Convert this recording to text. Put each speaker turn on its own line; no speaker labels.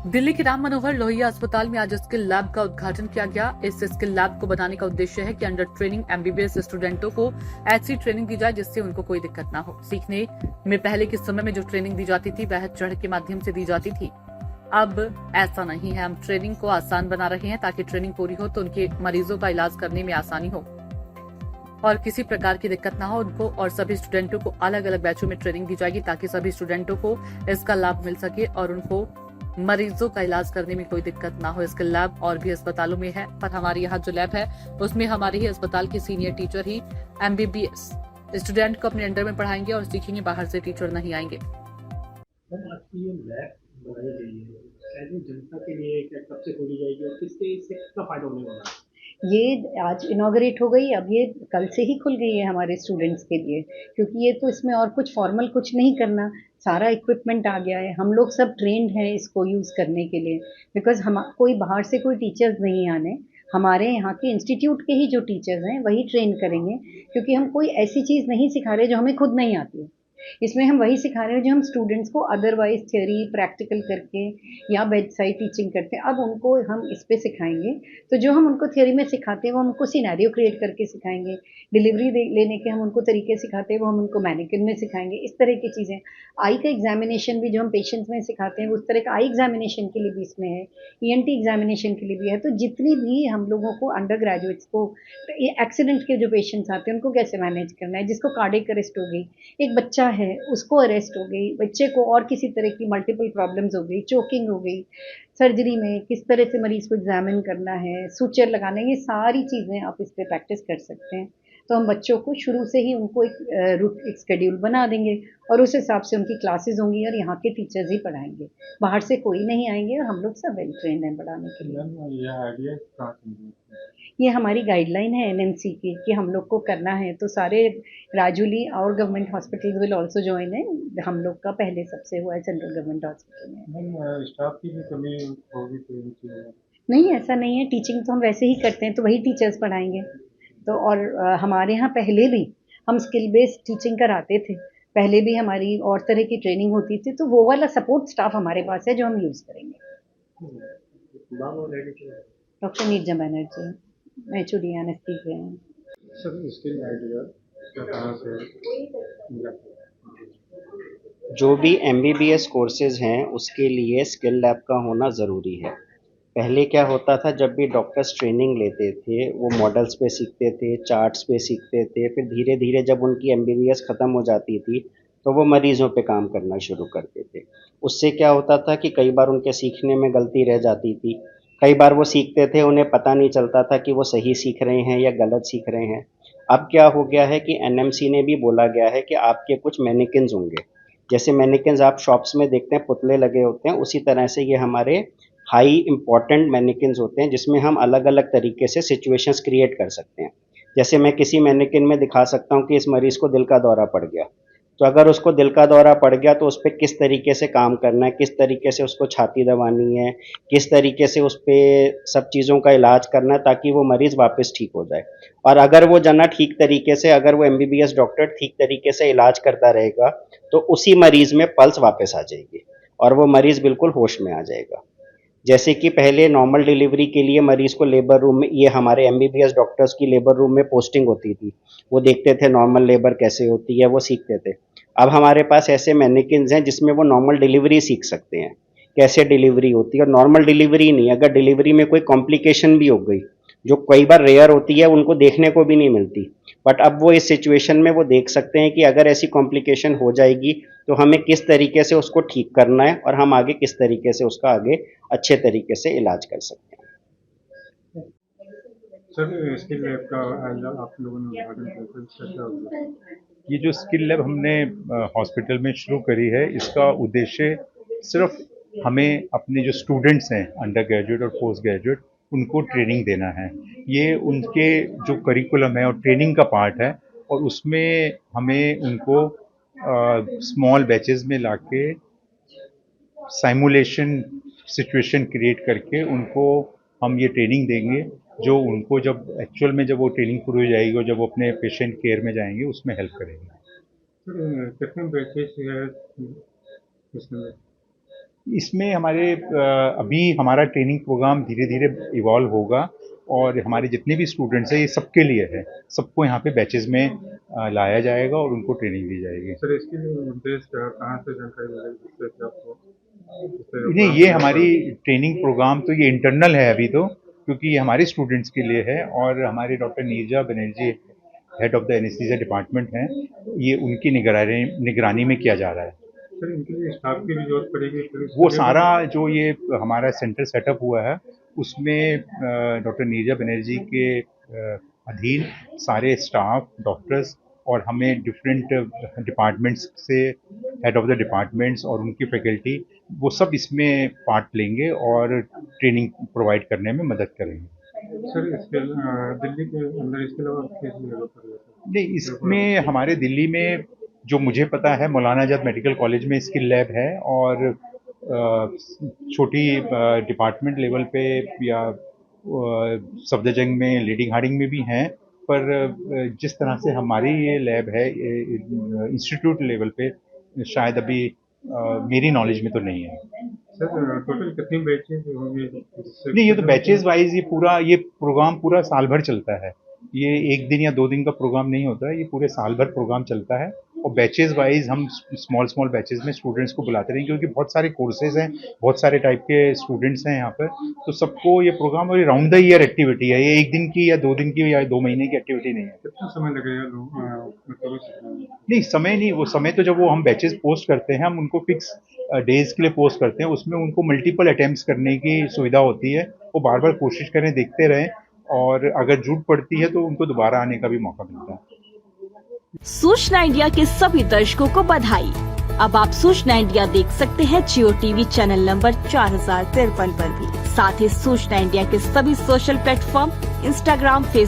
दिल्ली के राम मनोहर लोहिया अस्पताल में आज स्किल लैब का उद्घाटन किया गया। इस स्किल लैब को बनाने का उद्देश्य है कि अंडर ट्रेनिंग एमबीबीएस स्टूडेंटों को ऐसी ट्रेनिंग दी जाए जिससे उनको कोई दिक्कत ना हो। सीखने में पहले के समय में जो ट्रेनिंग दी जाती थी वह चढ़ के माध्यम से दी जाती थी। अब ऐसा नहीं है। हम ट्रेनिंग को आसान बना रहे हैं ताकि ट्रेनिंग पूरी हो तो उनके मरीजों का इलाज करने में आसानी हो और किसी प्रकार की दिक्कत ना हो उनको। और सभी स्टूडेंटों को अलग अलग बैचों में ट्रेनिंग दी जाएगी ताकि सभी स्टूडेंटों को इसका लाभ मिल सके और उनको मरीजों का इलाज करने में कोई दिक्कत ना हो। इसका लैब और भी अस्पतालों में है, पर हमारे यहाँ जो लैब है उसमें हमारे ही अस्पताल के सीनियर टीचर ही एमबीबीएस स्टूडेंट को अपने अंडर में पढ़ाएंगे और सीखेंगे, बाहर से टीचर नहीं आएंगे।
आपकी ये लैब बनाई गई है, शायद जनता के लिए क्या कब से खोली जाएगी और किससे इससे कितना फायदा होने वाला है?
ये आज इनॉग्रेट हो गई, अब ये कल से ही खुल गई है हमारे स्टूडेंट्स के लिए, क्योंकि ये तो इसमें और कुछ फॉर्मल कुछ नहीं करना, सारा इक्विपमेंट आ गया है। हम लोग सब ट्रेंड हैं इसको यूज़ करने के लिए, बिकॉज हम कोई बाहर से कोई टीचर्स नहीं आने, हमारे यहाँ के इंस्टीट्यूट के ही जो टीचर्स हैं वही ट्रेन करेंगे, क्योंकि हम कोई ऐसी चीज़ नहीं सिखा रहे जो हमें खुद नहीं आती है। इसमें हम वही सिखा रहे हैं जो हम स्टूडेंट्स को अदरवाइज थ्योरी प्रैक्टिकल करके या बेड साइड टीचिंग करते हैं, अब उनको हम इस पे सिखाएंगे। तो जो हम उनको थ्योरी में सिखाते हैं वो हम उनको सिनेरियो क्रिएट करके सिखाएंगे, डिलीवरी लेने के हम उनको तरीके सिखाते हैं वो हम उनको मैनिक्विन में सिखाएंगे, इस तरह की चीज़ें। आई का एग्जामिनेशन भी जो हम पेशेंट्स में सिखाते हैं उस तरह का आई एग्जामिनेशन के लिए भी इसमें है, ईएनटी एग्जामिनेशन के लिए भी है। तो जितनी भी हम लोगों को अंडर ग्रेजुएट्स को एक्सीडेंट के जो पेशेंट्स आते हैं उनको कैसे मैनेज करना है, जिसको कार्डियक अरेस्ट हो गई, एक बच्चा है उसको अरेस्ट हो गई, बच्चे को और किसी तरह की मल्टीपल प्रॉब्लम्स हो गई, चोकिंग हो गई, सर्जरी में किस तरह से मरीज को एग्जामिन करना है, सूचर लगाना है, ये सारी चीज़ें आप इस पर प्रैक्टिस कर सकते हैं। तो हम बच्चों को शुरू से ही उनको एक शेड्यूल बना देंगे और उस हिसाब से उनकी क्लासेस होंगी और यहाँ के टीचर्स ही पढ़ाएंगे, बाहर से कोई नहीं आएंगे और हम लोग सब वेल ट्रेंड हैं पढ़ाने के लिए। ये हमारी गाइडलाइन है एनएमसी की कि हम लोग को करना है, तो सारे राजूली और government hospital will also join है। हम लोग का पहले सबसे हुआ है सेंट्रल गवर्नमेंट हॉस्पिटल में।
स्टाफ की भी कमी होगी तो इनकी
नहीं, ऐसा नहीं है, टीचिंग तो हम वैसे ही करते हैं, तो वही टीचर्स पढ़ाएंगे। तो और हमारे यहाँ पहले भी हम स्किल बेस्ड टीचिंग कराते थे, पहले भी हमारी और तरह की ट्रेनिंग होती थी, तो वो वाला सपोर्ट स्टाफ हमारे पास है जो हम यूज़ करेंगे।
नाम और लेडी के
डॉक्टर नीरजा बनर्जी, मैं चुड़ी एनेस्थीसिया हैं।
सर इसके आइडिया क्या कहाँ से मिला?
जो भी एमबीबीएस कोर्सेज हैं उसके लिए स्किल लैब का होना ज़रूरी है। पहले क्या होता था, जब भी डॉक्टर्स ट्रेनिंग लेते थे वो मॉडल्स पे सीखते थे, चार्ट्स पे सीखते थे, फिर धीरे धीरे जब उनकी एमबीबीएस ख़त्म हो जाती थी तो वो मरीज़ों पे काम करना शुरू करते थे। उससे क्या होता था कि कई बार उनके सीखने में गलती रह जाती थी, कई बार वो सीखते थे उन्हें पता नहीं चलता था कि वो सही सीख रहे हैं या गलत सीख रहे हैं। अब क्या हो गया है कि एनएमसी ने भी बोला गया है कि आपके कुछ मैनिक्विन्स होंगे, जैसे मैनिक्विन्स आप शॉप्स में देखते हैं पुतले लगे होते हैं, उसी तरह से ये हमारे हाई इम्पॉर्टेंट मैनिक्विन्स होते हैं जिसमें हम अलग अलग तरीके से सिचुएशंस क्रिएट कर सकते हैं। जैसे मैं किसी मैनिक्विन में दिखा सकता हूँ कि इस मरीज़ को दिल का दौरा पड़ गया, तो अगर उसको दिल का दौरा पड़ गया तो उस पर किस तरीके से काम करना है, किस तरीके से उसको छाती दबानी है, किस तरीके से उस पर सब चीज़ों का इलाज करना है ताकि वो मरीज़ वापस ठीक हो जाए। और अगर वो जना ठीक तरीके से, अगर वो एमबीबीएस डॉक्टर ठीक तरीके से इलाज करता रहेगा तो उसी मरीज़ में पल्स वापस आ जाएगी और वो मरीज़ बिल्कुल होश में आ जाएगा। जैसे कि पहले नॉर्मल डिलीवरी के लिए मरीज़ को लेबर रूम में, ये हमारे एमबीबीएस डॉक्टर्स की लेबर रूम में पोस्टिंग होती थी, वो देखते थे नॉर्मल लेबर कैसे होती है, वो सीखते थे। अब हमारे पास ऐसे मैनिक्विन्स हैं जिसमें वो नॉर्मल डिलीवरी सीख सकते हैं, कैसे डिलीवरी होती है। और नॉर्मल डिलीवरी नहीं, अगर डिलीवरी में कोई कॉम्प्लिकेशन भी हो गई, जो कई बार रेयर होती है, उनको देखने को भी नहीं मिलती, बट अब वो इस सिचुएशन में वो देख सकते हैं कि अगर ऐसी कॉम्प्लिकेशन हो जाएगी तो हमें किस तरीके से उसको ठीक करना है और हम आगे किस तरीके से उसका आगे अच्छे तरीके से इलाज कर सकते हैं।
सर स्किल लैब का आज आप लोगों ने उद्घाटन किया,
ये जो स्किल लैब हमने हॉस्पिटल में शुरू करी है, इसका उद्देश्य सिर्फ हमें अपने जो स्टूडेंट्स हैं अंडर ग्रेजुएट और पोस्ट ग्रेजुएट उनको ट्रेनिंग देना है। ये उनके जो करिकुलम है और ट्रेनिंग का पार्ट है और उसमें हमें उनको स्मॉल बैचेस में लाके साइमुलेशन सिचुएशन क्रिएट करके उनको हम ये ट्रेनिंग देंगे, जो उनको जब एक्चुअल में जब वो ट्रेनिंग पूरी हो जाएगी और जब वो अपने पेशेंट केयर में जाएंगे उसमें हेल्प करेंगे।
कितने बैचेस है इसमें?
इसमें हमारे अभी हमारा ट्रेनिंग प्रोग्राम धीरे धीरे इवॉल्व होगा और हमारे जितने भी स्टूडेंट्स हैं ये सबके लिए है, सबको यहाँ पे बैचेस में लाया जाएगा और उनको ट्रेनिंग दी जाएगी।
सर इसके लिए उद्देश्य कहाँ से जानकारी मिलेगी जिससे आपको
नहीं, ये हमारी ट्रेनिंग प्रोग्राम तो ये इंटरनल है अभी तो, क्योंकि ये हमारे स्टूडेंट्स के लिए है और हमारे doctor Neerja Banerjee head of the anaesthesia department हैं, ये उनकी निगरानी में किया जा रहा है।
सर इनके लिए स्टाफ की भी जरूरत पड़ेगी?
वो सारा जो ये हमारा सेंटर सेटअप हुआ है उसमें डॉक्टर नीरजा बनर्जी के अधीन सारे स्टाफ, डॉक्टर्स और हमें डिफरेंट डिपार्टमेंट्स से हेड ऑफ द डिपार्टमेंट्स और उनकी फैकल्टी वो सब इसमें पार्ट लेंगे और ट्रेनिंग प्रोवाइड करने में मदद करेंगे।
सर इसके दिल्ली के अंदर इसके अलावा किस जगह पर है?
नहीं, इसमें हमारे दिल्ली में जो मुझे पता है मौलाना आजाद मेडिकल कॉलेज में स्किल लैब है और छोटी डिपार्टमेंट लेवल पे या सफदरजंग में, लीडिंग हार्डिंग में भी हैं, पर जिस तरह से हमारी ये लैब है इंस्टीट्यूट लेवल पे शायद अभी मेरी नॉलेज में तो नहीं है।
सर टोटल कितनी बैचेज होंगे?
नहीं, ये तो बैचेज वाइज ये प्रोग्राम पूरा साल भर चलता है, ये एक दिन या 2 दिन का प्रोग्राम नहीं होता है, ये पूरे साल भर प्रोग्राम चलता है और बैचेज वाइज हम स्मॉल बैचेज में स्टूडेंट्स को बुलाते रहेंगे क्योंकि बहुत सारे कोर्सेज हैं, बहुत सारे टाइप के स्टूडेंट्स हैं यहाँ पर, तो सबको ये प्रोग्राम और राउंड द ईयर एक्टिविटी है, ये 1 दिन की या 2 दिन की या 2 महीने की एक्टिविटी नहीं है।
कितना समय लगेगा?
नहीं, समय नहीं, वो समय तो जब वो हम बैचेज पोस्ट करते हैं हम उनको फिक्स डेज के लिए पोस्ट करते हैं, उसमें उनको मल्टीपल अटेम्प्ट्स करने की सुविधा होती है, वो बार बार कोशिश करें, देखते रहें और अगर जरूरत पड़ती है तो उनको दोबारा आने का भी मौका मिलता है।
सूचना इंडिया के सभी दर्शकों को बधाई। अब आप सूचना इंडिया देख सकते हैं जियो टीवी चैनल नंबर 4053 पर भी। साथ ही सूचना इंडिया के सभी सोशल प्लेटफॉर्म इंस्टाग्राम, फेसबुक